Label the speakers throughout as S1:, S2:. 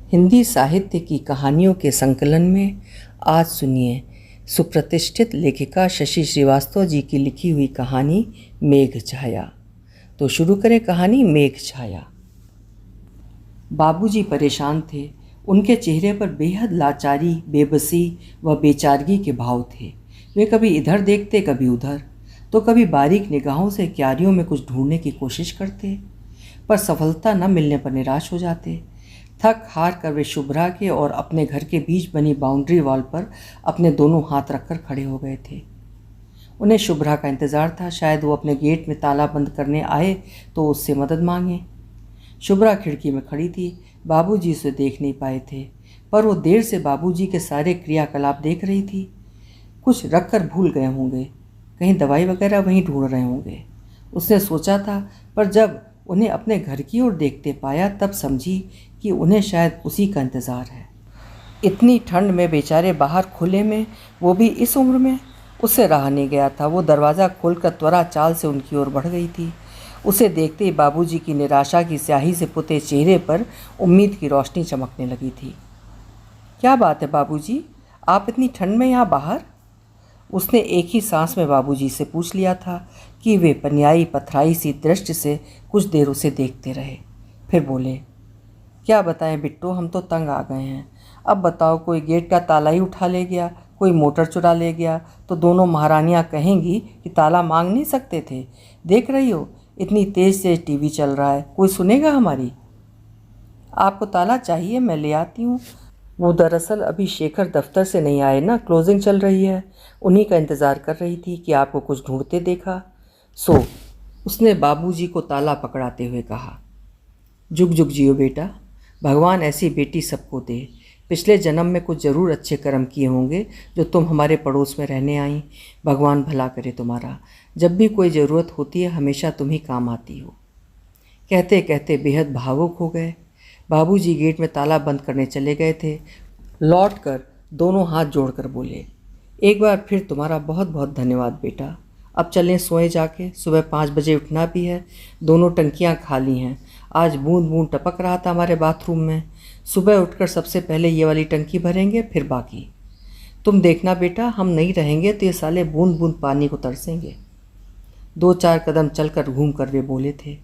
S1: हिंदी साहित्य की कहानियों के संकलन में आज सुनिए सुप्रतिष्ठित लेखिका शशि श्रीवास्तव जी की लिखी हुई कहानी मेघ छाया। तो शुरू करें कहानी मेघ छाया। बाबूजी परेशान थे। उनके चेहरे पर बेहद लाचारी, बेबसी व बेचारगी के भाव थे। वे कभी इधर देखते, कभी उधर, तो कभी बारीक निगाहों से क्यारियों में कुछ ढूंढने की कोशिश करते, पर सफलता न मिलने पर निराश हो जाते। थक हार कर वे शुभ्रा के और अपने घर के बीच बनी बाउंड्री वॉल पर अपने दोनों हाथ रखकर खड़े हो गए थे। उन्हें शुभ्रा का इंतज़ार था। शायद वो अपने गेट में ताला बंद करने आए तो उससे मदद मांगे। शुभ्रा खिड़की में खड़ी थी। बाबूजी उसे देख नहीं पाए थे, पर वो देर से बाबूजी के सारे क्रियाकलाप देख रही थी। कुछ रख कर भूल गए होंगे, कहीं दवाई वगैरह वहीं ढूंढ रहे होंगे, उसने सोचा था। पर जब उन्हें अपने घर की ओर देखते पाया तब समझी कि उन्हें शायद उसी का इंतज़ार है। इतनी ठंड में बेचारे बाहर खुले में, वो भी इस उम्र में, उससे रहा नहीं गया था। वो दरवाज़ा खोलकर त्वरा चाल से उनकी ओर बढ़ गई थी। उसे देखते ही बाबूजी की निराशा की स्याही से पुते चेहरे पर उम्मीद की रोशनी चमकने लगी थी। क्या बात है बाबूजी, आप इतनी ठंड में यहाँ बाहर? उसने एक ही सांस में बाबूजी से पूछ लिया था कि वे पनियाई पथराई सी दृष्टि से कुछ देर उसे देखते रहे। फिर बोले, क्या बताएं बिट्टू, हम तो तंग आ गए हैं। अब बताओ, कोई गेट का ताला ही उठा ले गया, कोई मोटर चुरा ले गया तो दोनों महारानियां कहेंगी कि ताला मांग नहीं सकते थे। देख रही हो, इतनी तेज़ से टीवी चल रहा है, कोई सुनेगा हमारी? आपको ताला चाहिए, मैं ले आती हूँ। वो दरअसल अभी शेखर दफ्तर से नहीं आए ना, क्लोजिंग चल रही है, उन्हीं का इंतज़ार कर रही थी कि आपको कुछ ढूंढते देखा, सो उसने बाबूजी को ताला पकड़ाते हुए कहा। जुग जुग जियो बेटा, भगवान ऐसी बेटी सबको दे। पिछले जन्म में कुछ ज़रूर अच्छे कर्म किए होंगे जो तुम हमारे पड़ोस में रहने आई। भगवान भला करे तुम्हारा। जब भी कोई ज़रूरत होती है हमेशा तुम ही काम आती हो। कहते कहते बेहद भावुक हो गए। बाबूजी गेट में ताला बंद करने चले गए थे। लौट कर दोनों हाथ जोड़कर बोले, एक बार फिर तुम्हारा बहुत बहुत धन्यवाद बेटा। अब चलें सोए जाके, सुबह 5 बजे उठना भी है। दोनों टंकियां खाली हैं। आज बूंद बूंद टपक रहा था हमारे बाथरूम में। सुबह उठकर सबसे पहले ये वाली टंकी भरेंगे, फिर बाकी। तुम देखना बेटा, हम नहीं रहेंगे तो ये साले बूंद बूंद पानी को तरसेंगे। 2-4 कदम चलकर घूम कर वे बोले थे।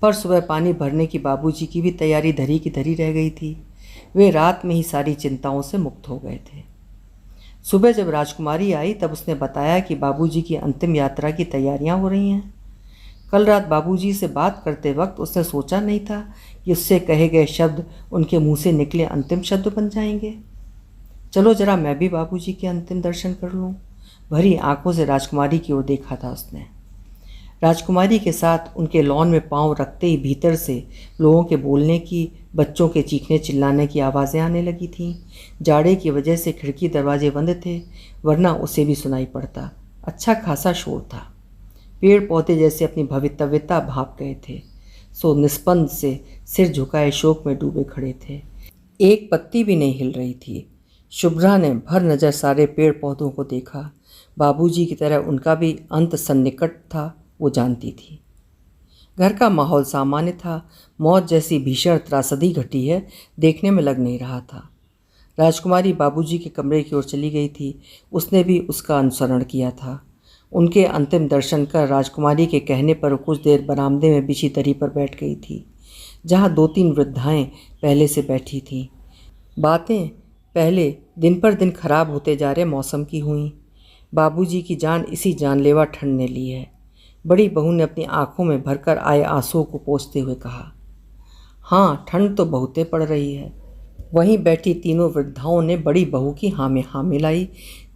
S1: पर सुबह पानी भरने की बाबूजी की भी तैयारी धरी की धरी रह गई थी। वे रात में ही सारी चिंताओं से मुक्त हो गए थे। सुबह जब राजकुमारी आई तब उसने बताया कि बाबूजी की अंतिम यात्रा की तैयारियां हो रही हैं। कल रात बाबूजी से बात करते वक्त उसने सोचा नहीं था कि उससे कहे गए शब्द उनके मुंह से निकले अंतिम शब्द बन जाएंगे। चलो जरा मैं भी बाबूजी के अंतिम दर्शन कर लूँ। भरी आंखों से राजकुमारी की ओर देखा था उसने। राजकुमारी के साथ उनके लॉन में पांव रखते ही भीतर से लोगों के बोलने की, बच्चों के चीखने चिल्लाने की आवाज़ें आने लगी थीं। जाड़े की वजह से खिड़की दरवाजे बंद थे, वरना उसे भी सुनाई पड़ता। अच्छा खासा शोर था। पेड़ पौधे जैसे अपनी भवितव्यता भाप गए थे, सो निस्पंद से सिर झुकाए शोक में डूबे खड़े थे। एक पत्ती भी नहीं हिल रही थी। शुभ्रा ने भर नज़र सारे पेड़ पौधों को देखा। बाबूजी की तरह उनका भी अंत सन्निकट था, वो जानती थी। घर का माहौल सामान्य था। मौत जैसी भीषण त्रासदी घटी है, देखने में लग नहीं रहा था। राजकुमारी बाबूजी के कमरे की ओर चली गई थी। उसने भी उसका अनुसरण किया था। उनके अंतिम दर्शन कर राजकुमारी के कहने पर कुछ देर बरामदे में बिछी दरी पर बैठ गई थी, जहाँ 2-3 वृद्धाएं पहले से बैठी थीं। बातें पहले दिन पर दिन खराब होते जा रहे मौसम की हुई। बाबूजी की जान इसी जानलेवा ठंड ने ली है। बड़ी बहू ने अपनी आंखों में भरकर आए आंसुओं को पोंछते हुए कहा, हाँ ठंड तो बहुते पड़ रही है। वहीं बैठी तीनों वृद्धाओं ने बड़ी बहू की हाँ में हाँ मिलाई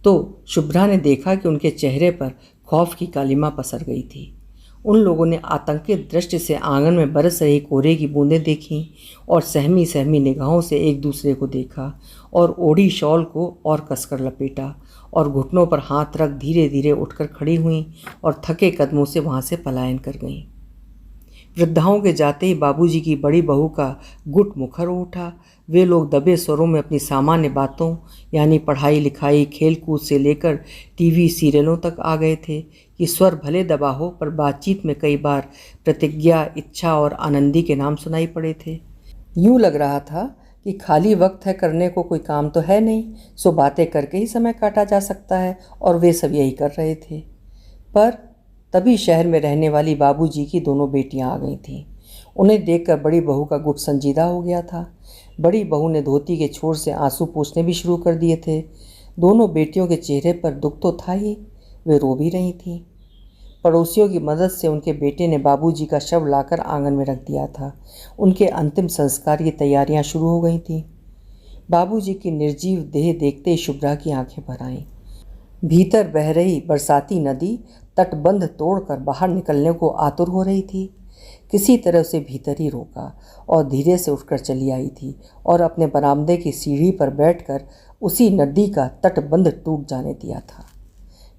S1: तो शुभ्रा ने देखा कि उनके चेहरे पर खौफ की कालिमा पसर गई थी। उन लोगों ने आतंकित दृष्टि से आंगन में बरस रही कोहरे की बूंदें देखीं और सहमी सहमी निगाहों से एक दूसरे को देखा और ओढ़ी शॉल को और कसकर लपेटा और घुटनों पर हाथ रख धीरे धीरे उठकर खड़ी हुईं और थके कदमों से वहाँ से पलायन कर गईं। वृद्धाओं के जाते ही बाबूजी की बड़ी बहू का गुट मुखर हो उठा। वे लोग दबे स्वरों में अपनी सामान्य बातों यानी पढ़ाई लिखाई, खेल कूद से लेकर टीवी सीरियलों तक आ गए थे कि स्वर भले दबा हो पर बातचीत में कई बार प्रतिज्ञा, इच्छा और आनंदी के नाम सुनाई पड़े थे। यूँ लग रहा था कि खाली वक्त है, करने को कोई काम तो है नहीं, सो बातें करके ही समय काटा जा सकता है, और वे सब यही कर रहे थे। पर तभी शहर में रहने वाली बाबूजी की दोनों बेटियां आ गई थीं। उन्हें देखकर बड़ी बहू का गुट संजीदा हो गया था। बड़ी बहू ने धोती के छोर से आंसू पोंछने भी शुरू कर दिए थे। दोनों बेटियों के चेहरे पर दुख तो था ही, वे रो भी रही थीं। पड़ोसियों की मदद से उनके बेटे ने बाबूजी का शव लाकर आंगन में रख दिया था। उनके अंतिम संस्कार की तैयारियां शुरू हो गई थीं। बाबूजी की निर्जीव देह देखते ही शुभ्रा की आंखें भर आईं। भीतर बह रही बरसाती नदी तटबंध तोड़कर बाहर निकलने को आतुर हो रही थी। किसी तरह उसे भीतर ही रोका और धीरे से उठकर चली आई थी और अपने बरामदे की सीढ़ी पर बैठकर उसी नदी का तटबंध टूट जाने दिया था।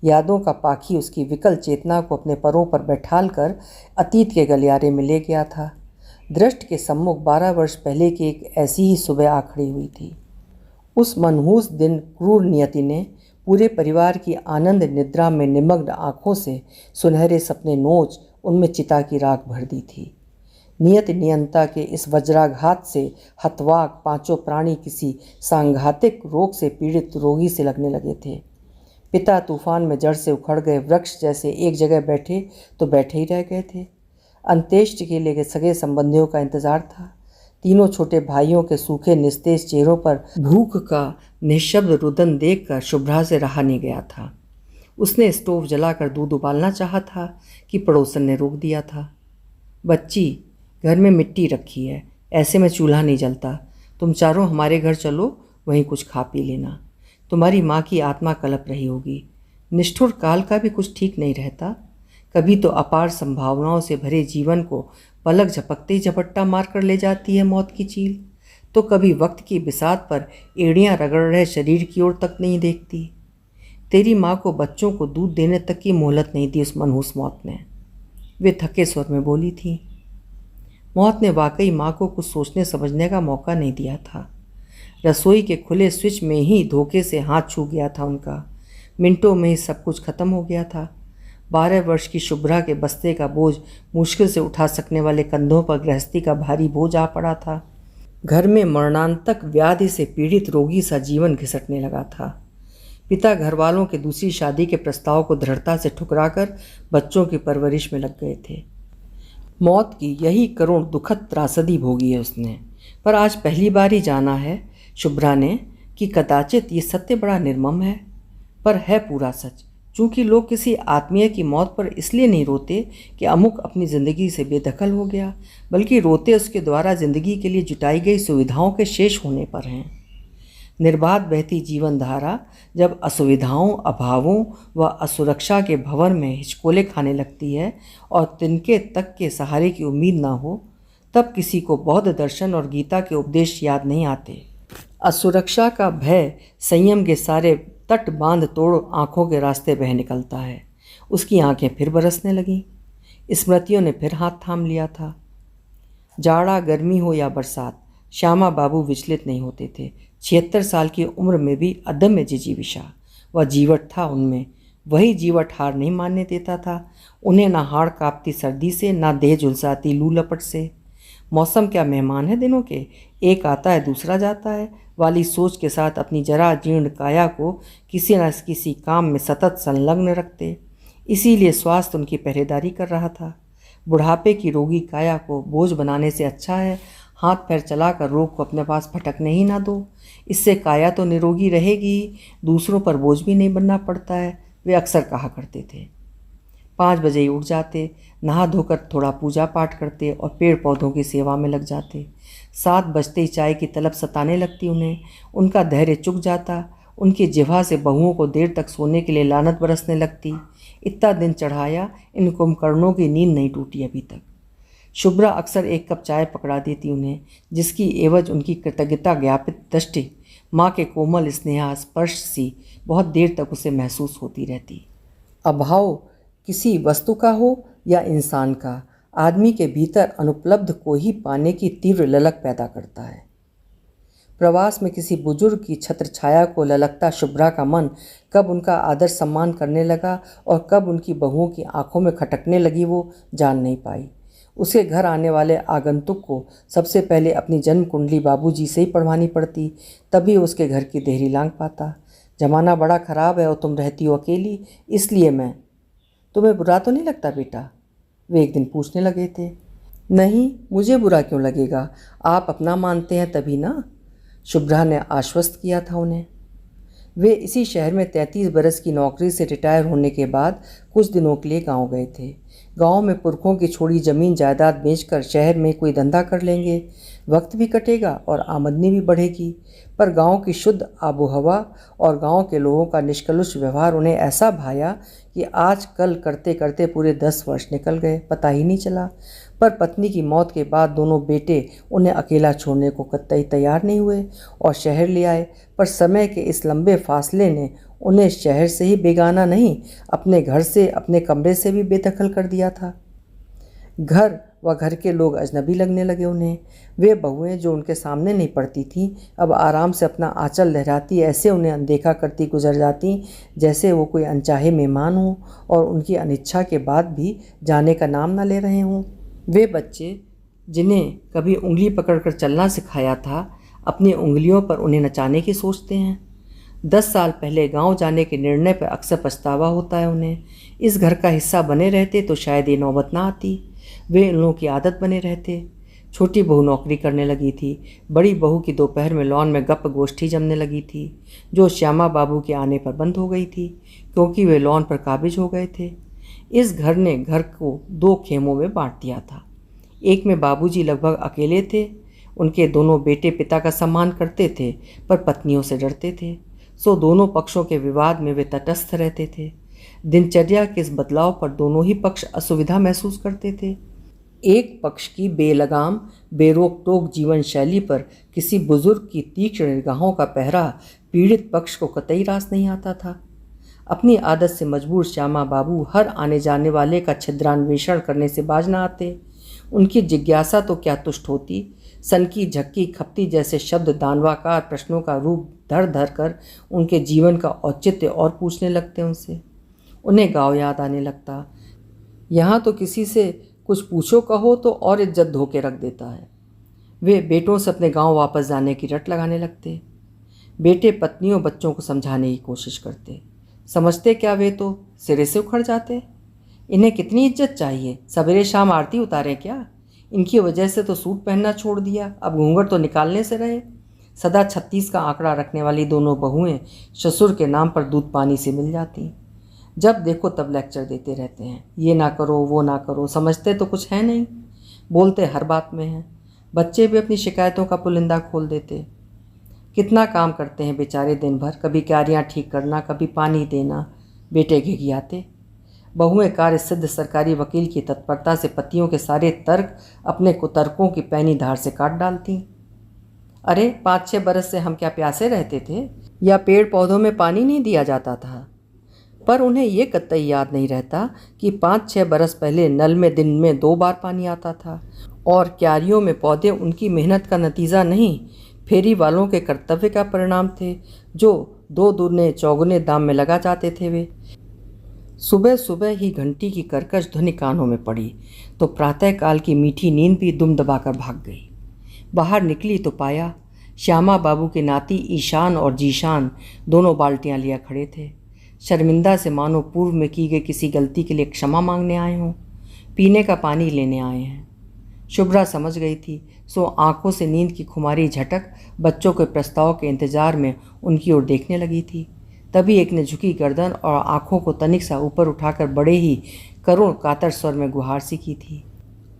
S1: यादों का पाखी उसकी विकल चेतना को अपने परों पर बैठाल कर अतीत के गलियारे में ले गया था। दृष्ट के सम्मुख 12 वर्ष पहले की एक ऐसी ही सुबह आ खड़ी हुई थी। उस मनहूस दिन क्रूर नियति ने पूरे परिवार की आनंद निद्रा में निमग्न आँखों से सुनहरे सपने नोच उनमें चिता की राख भर दी थी। नियत नियंता के इस वज्राघात से हतवाक पांचों प्राणी किसी सांघातिक रोग से पीड़ित रोगी से लगने लगे थे। पिता तूफान में जड़ से उखड़ गए वृक्ष जैसे एक जगह बैठे तो बैठे ही रह गए थे। अंत्येष्टि के लिए सगे संबंधियों का इंतजार था। तीनों छोटे भाइयों के सूखे निस्तेज चेहरों पर भूख का निःशब्द रुदन देखकर शुभ्रा से रहा नहीं गया था। उसने स्टोव जलाकर दूध उबालना चाहा था कि पड़ोसन ने रोक दिया था। बच्ची, घर में मिट्टी रखी है, ऐसे में चूल्हा नहीं जलता। तुम चारों हमारे घर चलो, वहीं कुछ खा पी लेना। तुम्हारी माँ की आत्मा कलप रही होगी। निष्ठुर काल का भी कुछ ठीक नहीं रहता। कभी तो अपार संभावनाओं से भरे जीवन को पलक झपकते ही झपट्टा मार कर ले जाती है मौत की चील, तो कभी वक्त की बिसात पर एड़ियाँ रगड़ रहे शरीर की ओर तक नहीं देखती। तेरी माँ को बच्चों को दूध देने तक की मोहलत नहीं दी उस मनहूस मौत ने, वे थके स्वर में बोली थी। मौत ने वाकई माँ को कुछ सोचने समझने का मौका नहीं दिया था। रसोई के खुले स्विच में ही धोखे से हाथ छू गया था उनका। मिनटों में ही सब कुछ खत्म हो गया था। 12 वर्ष की शुभ्रा के बस्ते का बोझ मुश्किल से उठा सकने वाले कंधों पर गृहस्थी का भारी बोझ आ पड़ा था। घर में मरणांतक व्याधि से पीड़ित रोगी सा जीवन घिसटने लगा था। पिता घर वालों के दूसरी शादी के प्रस्ताव को दृढ़ता से ठुकराकर बच्चों की परवरिश में लग गए थे। मौत की यही करुण दुखद त्रासदी भोगी है उसने, पर आज पहली बार ही जाना है शुभ्रा ने कि कदाचित ये सत्य बड़ा निर्मम है, पर है पूरा सच। चूँकि लोग किसी आत्मीय की मौत पर इसलिए नहीं रोते कि अमुक अपनी ज़िंदगी से बेदखल हो गया, बल्कि रोते उसके द्वारा ज़िंदगी के लिए जुटाई गई सुविधाओं के शेष होने पर हैं। निर्बाध बहती जीवन धारा जब असुविधाओं, अभावों व असुरक्षा के भंवर में हिचकोले खाने लगती है और तिनके तक के सहारे की उम्मीद ना हो, तब किसी को बौद्ध दर्शन और गीता के उपदेश याद नहीं आते। असुरक्षा का भय संयम के सारे तट बांध तोड़ आँखों के रास्ते बह निकलता है। उसकी आंखें फिर बरसने लगीं। स्मृतियों ने फिर हाथ थाम लिया था। जाड़ा, गर्मी हो या बरसात, श्यामा बाबू विचलित नहीं होते थे। 76 साल की उम्र में भी अदम्य जिजीविषा व जीवट था उनमें। वही जीवट हार नहीं मानने देता था उन्हें, ना हाड़ कांपती सर्दी से, ना देह झुलसाती लू लपट से। मौसम क्या मेहमान है दिनों के, एक आता है दूसरा जाता है वाली सोच के साथ अपनी जरा जीर्ण काया को किसी न किसी काम में सतत संलग्न रखते। इसीलिए स्वास्थ्य उनकी पहरेदारी कर रहा था। बुढ़ापे की रोगी काया को बोझ बनाने से अच्छा है हाथ पैर चलाकर रोग को अपने पास भटकने ही ना दो। इससे काया तो निरोगी रहेगी, दूसरों पर बोझ भी नहीं बनना पड़ता है, वे अक्सर कहा करते थे। 5 बजे ही उठ जाते, नहा धोकर थोड़ा पूजा पाठ करते और पेड़ पौधों की सेवा में लग जाते। 7 बजते ही चाय की तलब सताने लगती उन्हें। उनका धैर्य चुक जाता। उनकी जिह्वा से बहुओं को देर तक सोने के लिए लानत बरसने लगती। इतना दिन चढ़ाया, इन कुंभकर्णों की नींद नहीं टूटी अभी तक। शुभ्रा अक्सर एक कप चाय पकड़ा देती उन्हें, जिसकी एवज उनकी कृतज्ञता ज्ञापित दृष्टि माँ के कोमल स्नेहा स्पर्श सी बहुत देर तक उसे महसूस होती रहती। अभाव किसी वस्तु का हो या इंसान का, आदमी के भीतर अनुपलब्ध को ही पाने की तीव्र ललक पैदा करता है। प्रवास में किसी बुजुर्ग की छत्र छाया को ललकता शुभ्रा का मन कब उनका आदर सम्मान करने लगा और कब उनकी बहुओं की आंखों में खटकने लगी वो जान नहीं पाई। उसके घर आने वाले आगंतुक को सबसे पहले अपनी जन्म कुंडली बाबूजी से ही पढ़वानी पड़ती, तभी उसके घर की देहरी लांघ पाता। जमाना बड़ा ख़राब है और तुम रहती हो अकेली, इसलिए मैं। तुम्हें बुरा तो नहीं लगता बेटा? वे एक दिन पूछने लगे थे। नहीं, मुझे बुरा क्यों लगेगा, आप अपना मानते हैं तभी ना, शुभ्रा ने आश्वस्त किया था उन्हें। वे इसी शहर में 33 बरस की नौकरी से रिटायर होने के बाद कुछ दिनों के लिए गांव गए थे। गांव में पुरखों की छोड़ी ज़मीन जायदाद बेचकर शहर में कोई धंधा कर लेंगे, वक्त भी कटेगा और आमदनी भी बढ़ेगी। पर गांव की शुद्ध आबो हवा और गांव के लोगों का निष्कलुष व्यवहार उन्हें ऐसा भाया कि आज कल करते करते पूरे 10 वर्ष निकल गए, पता ही नहीं चला। पर पत्नी की मौत के बाद दोनों बेटे उन्हें अकेला छोड़ने को कतई तैयार नहीं हुए और शहर ले आए। पर समय के इस लंबे फासले ने उन्हें शहर से ही बेगाना नहीं, अपने घर से, अपने कमरे से भी बेदखल कर दिया था। घर व घर के लोग अजनबी लगने लगे उन्हें। वे बहुएं जो उनके सामने नहीं पड़ती थीं, अब आराम से अपना आंचल लहराती ऐसे उन्हें अनदेखा करती गुजर जाती जैसे वो कोई अनचाहे मेहमान हों और उनकी अनिच्छा के बाद भी जाने का नाम न ले रहे हों। वे बच्चे जिन्हें कभी उंगली पकड़कर चलना सिखाया था, अपनी उंगलियों पर उन्हें नचाने की सोचते हैं। 10 साल पहले गांव जाने के निर्णय पर अक्सर पछतावा होता है उन्हें। इस घर का हिस्सा बने रहते तो शायद ये नौबत ना आती। वे इन लोगों की आदत बने रहते। छोटी बहू नौकरी करने लगी थी। बड़ी बहू की दोपहर में लॉन में गप गोष्ठी जमने लगी थी, जो श्यामा बाबू के आने पर बंद हो गई थी क्योंकि वे लॉन पर काबिज हो गए थे। इस घर ने घर को 2 खेमों में बांट दिया था। एक में बाबूजी लगभग अकेले थे। उनके दोनों बेटे पिता का सम्मान करते थे पर पत्नियों से डरते थे, सो दोनों पक्षों के विवाद में वे तटस्थ रहते थे। दिनचर्या के इस बदलाव पर दोनों ही पक्ष असुविधा महसूस करते थे। एक पक्ष की बेलगाम बेरोक टोक जीवन शैली पर किसी बुजुर्ग की तीक्ष्ण निगाहों का पहरा पीड़ित पक्ष को कतई रास नहीं आता था। अपनी आदत से मजबूर श्यामा बाबू हर आने जाने वाले का छिद्रान्वेषण करने से बाज न आते। उनकी जिज्ञासा तो क्या तुष्ट होती, सनकी झक्की खपती जैसे शब्द दानवाकार प्रश्नों का रूप धर धर कर उनके जीवन का औचित्य और पूछने लगते उनसे। उन्हें गाँव याद आने लगता। यहाँ तो किसी से कुछ पूछो कहो तो और इज्जत धो के रख देता है। वे बेटों से अपने गांव वापस जाने की रट लगाने लगते। बेटे पत्नियों बच्चों को समझाने की कोशिश करते। समझते क्या, वे तो सिरे से उखड़ जाते। इन्हें कितनी इज्जत चाहिए, सवेरे शाम आरती उतारें क्या? इनकी वजह से तो सूट पहनना छोड़ दिया, अब घूंघट तो निकालने से रहे। सदा 36 का आंकड़ा रखने वाली दोनों बहुएं ससुर के नाम पर दूध पानी से मिल जाती। जब देखो तब लेक्चर देते रहते हैं, ये ना करो वो ना करो, समझते तो कुछ है नहीं, बोलते हर बात में हैं। बच्चे भी अपनी शिकायतों का पुलिंदा खोल देते। कितना काम करते हैं बेचारे दिन भर, कभी क्यारियाँ ठीक करना, कभी पानी देना, बेटे घिघियाते। बहुएं कार्य सिद्ध सरकारी वकील की तत्परता से पतियों के सारे तर्क अपने कुतर्कों की पैनी धार से काट डालती। अरे 5-6 बरस से हम क्या प्यासे रहते थे, या पेड़ पौधों में पानी नहीं दिया जाता था? पर उन्हें ये कतई याद नहीं रहता कि 5-6 बरस पहले नल में दिन में 2 बार पानी आता था और क्यारियों में पौधे उनकी मेहनत का नतीजा नहीं, फेरी वालों के कर्तव्य का परिणाम थे, जो 2 दूने चौगुने दाम में लगा जाते थे। वे सुबह सुबह ही घंटी की कर्कश ध्वनि कानों में पड़ी तो प्रातःकाल की मीठी नींद भी दुम दबाकर भाग गई। बाहर निकली तो पाया श्यामा बाबू के नाती ईशान और जीशान दोनों बाल्टियां लिया खड़े थे। शर्मिंदा से मानो पूर्व में की गई किसी गलती के लिए क्षमा मांगने आए हों, पीने का पानी लेने आए हैं। शुभ्रा समझ गई थी, सो आंखों से नींद की खुमारी झटक बच्चों के प्रस्ताव के इंतजार में उनकी ओर देखने लगी थी। तभी एक ने झुकी गर्दन और आंखों को तनिक सा ऊपर उठाकर बड़े ही करुण कातर स्वर में गुहार सी की थी।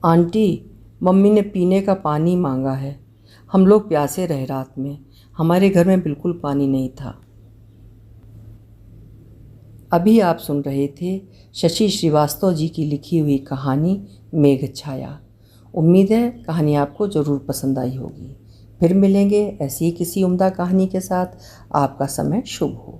S1: आंटी, मम्मी ने पीने का पानी मांगा है। हम लोग प्यासे रहे रात में, हमारे घर में बिल्कुल पानी नहीं था। अभी आप सुन रहे थे शशि श्रीवास्तव जी की लिखी हुई कहानी मेघछाया। उम्मीद है कहानी आपको ज़रूर पसंद आई होगी। फिर मिलेंगे ऐसी ही किसी उम्दा कहानी के साथ। आपका समय शुभ हो।